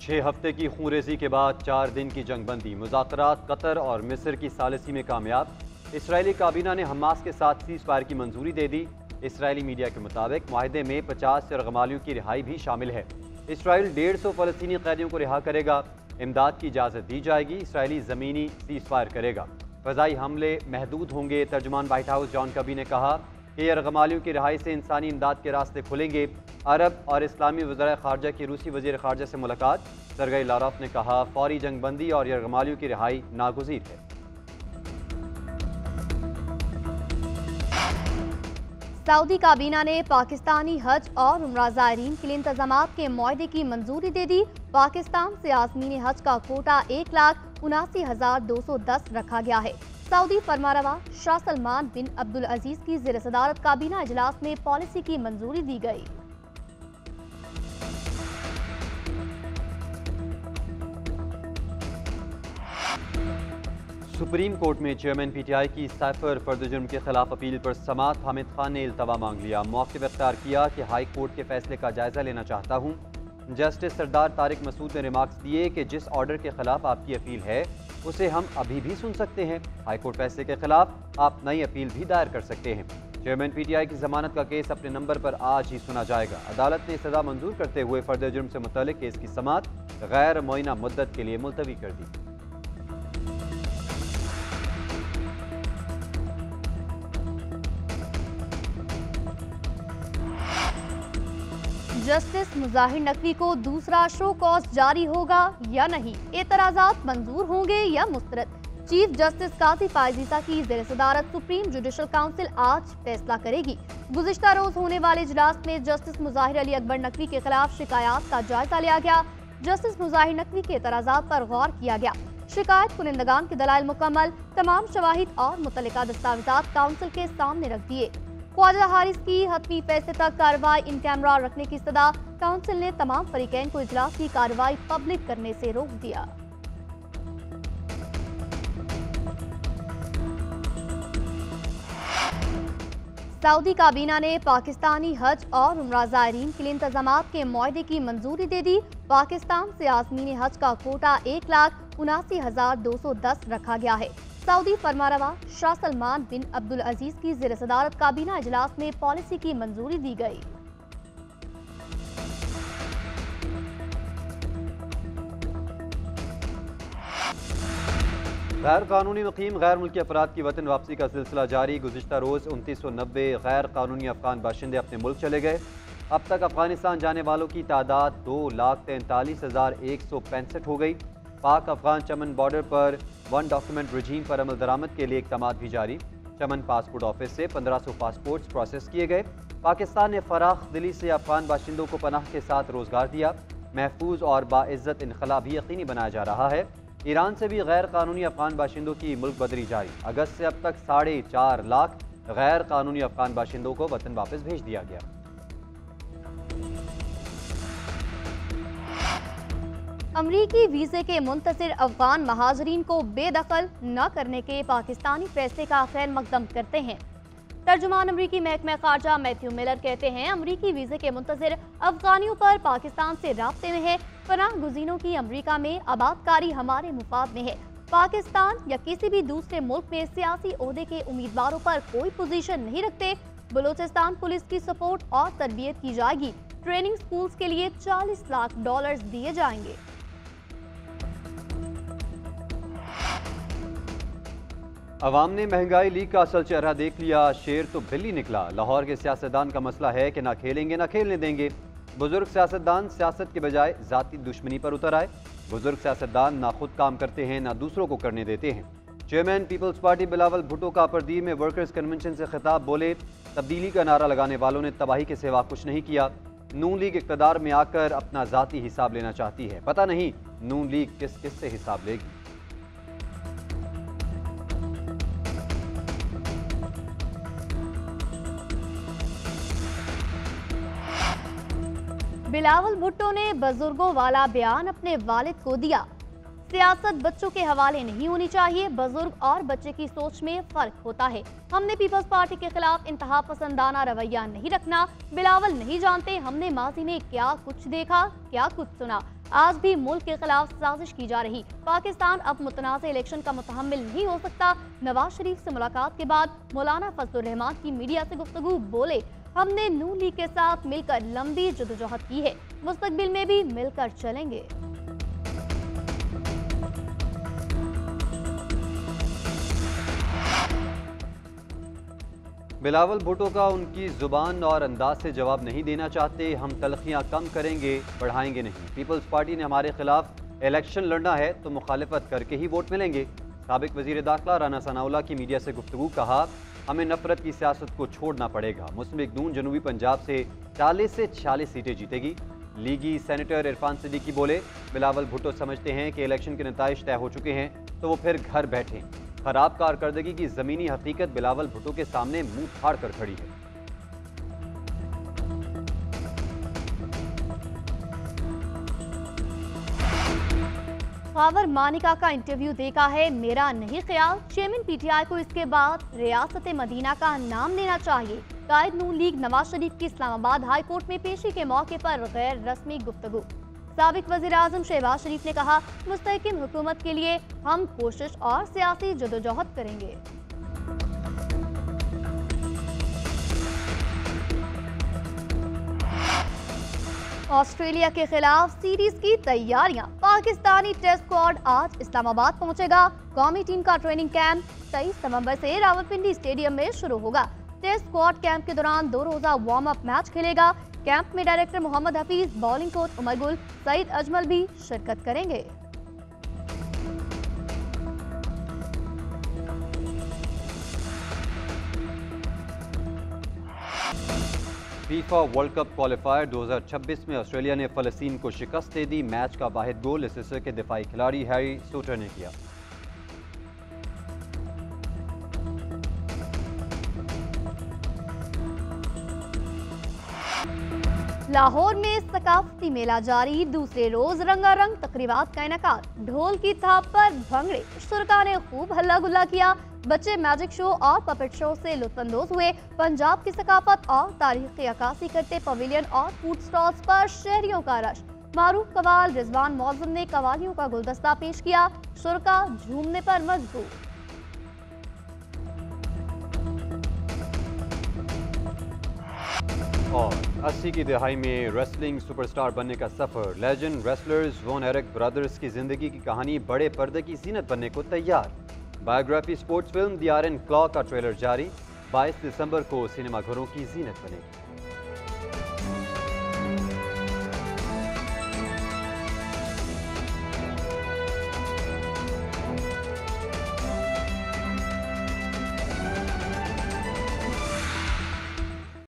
6 हफ्ते की खूंरेजी के बाद 4 दिन की जंगबंदी, मुज़ाकरात कतर और मिस्र की सालिसी में कामयाब। इसराइली काबीना ने हमास के साथ सीज़ फायर की मंजूरी दे दी। इसराइली मीडिया के मुताबिक माहिदे में 50 यरगमालियों की रिहाई भी शामिल है। इसराइल 150 फ़लस्तीनी कैदियों को रिहा करेगा। इमदाद की इजाज़त दी जाएगी। इसराइली ज़मीनी सीज़ फायर करेगा। फ़ज़ाई हमले महदूद होंगे। तर्जुमान व्हाइट हाउस जॉन कबी ने कहा कि यरगमालियों की रिहाई से इंसानी इमदाद के रास्ते खुलेंगे। अरब और इस्लामी वज़ीर ख़ारजा की रूसी वज़ीर ख़ारजा से मुलाकात। सरगई लारोफ ने कहा फौरी जंगबंदी और यरगमालियों की रिहाई नागुज़ीर है। सऊदी काबीना ने पाकिस्तानी हज और उम्रा ज़ायरीन के लिए इंतज़ामात के मुआहदे की मंजूरी दे दी। पाकिस्तान से आज़मीन हज का कोटा 1,79,210 रखा गया है। सऊदी फरमारवा शाह सलमान बिन अब्दुल अजीज की ज़ेर सदारत काबीना इजलास में पॉलिसी की मंजूरी दी गई। सुप्रीम कोर्ट में चेयरमैन पीटीआई की साइफर फर्द जुर्म के खिलाफ अपील पर समात हामिद खान ने इल्तवा मांग लिया। मौक़िफ़ इख्तियार किया कि हाई कोर्ट के फैसले का जायजा लेना चाहता हूँ। जस्टिस सरदार तारिक मसूद ने रिमार्क्स दिए कि जिस ऑर्डर के खिलाफ आपकी अपील है उसे हम अभी भी सुन सकते हैं। हाई कोर्ट फैसले के खिलाफ आप नई अपील भी दायर कर सकते हैं। चेयरमैन पीटीआई की जमानत का केस अपने नंबर पर आज ही सुना जाएगा। अदालत ने सजा मंजूर करते हुए फर्द जुर्म से मुतल्लिक केस की समात गैर मुअय्यना मुद्दत के लिए मुलतवी कर दी। जस्टिस मुजाहिर नकवी को दूसरा शो कॉज जारी होगा या नहीं, एतराजात मंजूर होंगे या मुस्तरद। चीफ जस्टिस काजी फायजीसा की ज़ेर सदारत सुप्रीम जुडिशल काउंसिल आज फैसला करेगी। गुज़िश्ता रोज होने वाले इजलास में जस्टिस मुजाहिर अली अकबर नकवी के खिलाफ शिकायत का जायजा लिया गया। जस्टिस मुजाहिर नकवी के एतराजात पर गौर किया गया। शिकायत कुनिंदगान के दलाइल मुकम्मल, तमाम शवाहिद और मुतल्लिका दस्तावेजात काउंसिल के सामने रख दिए। ख्वाजा हारिस की हतमी फैसले तक कार्रवाई इन कैमरा रखने की सदा। काउंसिल ने तमाम फरीकैन को इजलास की कार्रवाई पब्लिक करने से रोक दिया। सऊदी काबीना ने पाकिस्तानी हज और उम्रा ज़ायरीन के लिए इंतज़ामात के मुआहदे की मंजूरी दे दी। पाकिस्तान से आज़मीन हज का कोटा 1,79,210 रखा गया है। सऊदी फरमारवा शाह सलमान बिन अब्दुल अजीज की ज़ेर सदारत काबीना इजलास में पॉलिसी की मंजूरी दी गई। गैर कानूनी मुकीम गैर मुल्की अफराद की वतन वापसी का सिलसिला जारी। गुज़िश्ता रोज़ 2990 गैर कानूनी अफगान बाशिंदे अपने मुल्क चले गए। अब तक अफगानिस्तान जाने वालों की तादाद 2,43,165 हो गई। पाक अफगान चमन बॉर्डर पर वन डॉक्यूमेंट रजीम पर अमल दरामद के लिए इक़दामात भी जारी। चमन पासपोर्ट ऑफिस से 1500 पासपोर्ट्स प्रोसेस किए गए। पाकिस्तान ने फराख दिली से अफगान बाशिंदों को पनाह के साथ रोजगार दिया। महफूज और बाइज्जत इनखला भी यकीनी बनाया जा रहा है। ईरान से भी गैर कानूनी अफगान बाशिंदों की मुल्क बदरी जारी। अगस्त से अब तक 4.5 लाख गैर कानूनी अफगान बाशिंदों को वतन वापस भेज दिया गया। अमरीकी वीज़े के मुंतज़िर अफगान महाजरीन को बेदखल न करने के पाकिस्तानी फैसले का खैर मकदम करते हैं। तर्जुमान अमरीकी महकमा खारजा मैथ्यू मिलर कहते हैं अमरीकी वीज़े के मुंतज़िर अफगानियों पर पाकिस्तान से राब्ते में है। पनाह गुज़ीनों की अमरीका में आबादकारी हमारे मुफाद में है। पाकिस्तान या किसी भी दूसरे मुल्क में सियासी ओहदे के उम्मीदवारों पर कोई पोजीशन नहीं रखते। बलूचिस्तान पुलिस की सपोर्ट और तरबियत की जाएगी। ट्रेनिंग स्कूल्स के लिए $40 लाख दिए जाएंगे। अवाम ने महंगाई लीग का असल चेहरा देख लिया। शेर तो बिल्ली निकला। लाहौर के सियासतदान का मसला है कि ना खेलेंगे ना खेलने देंगे। बुजुर्ग सियासतदान सियासत के बजाय जाती दुश्मनी पर उतर आए। बुजुर्ग सियासतदान ना खुद काम करते हैं ना दूसरों को करने देते हैं। Chairman people's party Bilawal Bhutto का परदीर में वर्कर्स कन्वेंशन से खिताब बोले तब्दीली का नारा लगाने वालों ने तबाही के सिवा कुछ नहीं किया। नून लीग इक़्तिदार में आकर अपना जाती हिसाब लेना चाहती है। पता नहीं नून लीग किस किस से हिसाब लेगी। बिलावल भुट्टो ने बुजुर्गों वाला बयान अपने वालिद को दिया। सियासत बच्चों के हवाले नहीं होनी चाहिए। बुजुर्ग और बच्चे की सोच में फर्क होता है। हमने पीपल्स पार्टी के खिलाफ इंतहा पसंदाना रवैया नहीं रखना। बिलावल नहीं जानते हमने माजी में क्या कुछ देखा, क्या कुछ सुना। आज भी मुल्क के खिलाफ साजिश की जा रही। पाकिस्तान अब मुतनाज़ इलेक्शन का मुतहम्मिल नहीं हो सकता। नवाज शरीफ से मुलाकात के बाद मौलाना फजलुर रहमान की मीडिया से गुफ्तगू, बोले हमने नून लीग के साथ मिलकर लंबी जदोजहद की है, मुस्तकबिल में भी मिलकर चलेंगे। बिलावल भुट्टो का उनकी जुबान और अंदाज से जवाब नहीं देना चाहते। हम तलखियां कम करेंगे, बढ़ाएंगे नहीं। पीपल्स पार्टी ने हमारे खिलाफ इलेक्शन लड़ना है तो मुखालिफत करके ही वोट मिलेंगे। साबिक वजीर दाखिला राना सनाउल्लाह की मीडिया से गुफ्तगू, कहा हमें नफरत की सियासत को छोड़ना पड़ेगा। मुस्लिम लीग नून जनूबी पंजाब से 40 से 46 सीटें जीतेगी। लीगी सेनेटर इरफान सिद्दीकी बोले बिलावल भुट्टो समझते हैं कि इलेक्शन के नताइज तय हो चुके हैं तो वो फिर घर बैठें। खराब कारकर्दगी की जमीनी हकीकत बिलावल भुट्टो के सामने मुंह फाड़ कर खड़ी है। खावर मानिका का इंटरव्यू देखा है, मेरा नहीं ख्याल चेयरमैन पीटीआई को इसके बाद रियासत मदीना का नाम लेना चाहिए। कायद नून लीग नवाज शरीफ की इस्लामाबाद हाई कोर्ट में पेशी के मौके पर गैर रस्मी गुफ्तगू। साबिक वज़ीर आज़म शहबाज शरीफ ने कहा मुस्तहकिम हुकूमत के लिए हम कोशिश और सियासी जदोजहद करेंगे। ऑस्ट्रेलिया के खिलाफ सीरीज की तैयारियां। पाकिस्तानी टेस्ट स्क्वाड आज इस्लामाबाद पहुंचेगा। कौमी टीम का ट्रेनिंग कैंप 23 नवंबर से रावलपिंडी स्टेडियम में शुरू होगा। टेस्ट स्क्वाड कैंप के दौरान 2 रोजा वार्म अप मैच खेलेगा। कैंप में director Mohammad Hafeez, bowling coach Umar Gul, Saeed Ajmal भी शिरकत करेंगे। फीफा वर्ल्ड कप क्वालिफायर 2026 में ऑस्ट्रेलिया ने फ़लस्तीन को शिकस्त दे दी। मैच का वाहिद गोल लेसेस्टर के दिफाई खिलाड़ी हैरी सूटर ने किया। लाहौर में सकाफती मेला जारी, दूसरे रोज रंगारंग तकरीबात का इनेकाद। ढोल की थाप पर भंगड़े, शुरका ने खूब हल्ला गुल्ला किया। बच्चे मैजिक शो और पपेट शो से लुत्फानंदोज हुए। पंजाब की सकाफत और तारीख की अक्कासी करते पवेलियन और फूड स्टॉल्स पर शहरियों का रश। मारूफ कवाल रिजवान मौजम ने कवालियों का गुलदस्ता पेश किया। शुरका झूमने पर मजबूर। और 80 की दहाई में रेसलिंग सुपरस्टार बनने का सफर। Legend wrestlers Von Erich brothers की जिंदगी की कहानी बड़े पर्दे की जीनत बनने को तैयार। Biography sports film the iron claw का ट्रेलर जारी। 22 दिसंबर को सिनेमाघरों की जीनत बनेगी।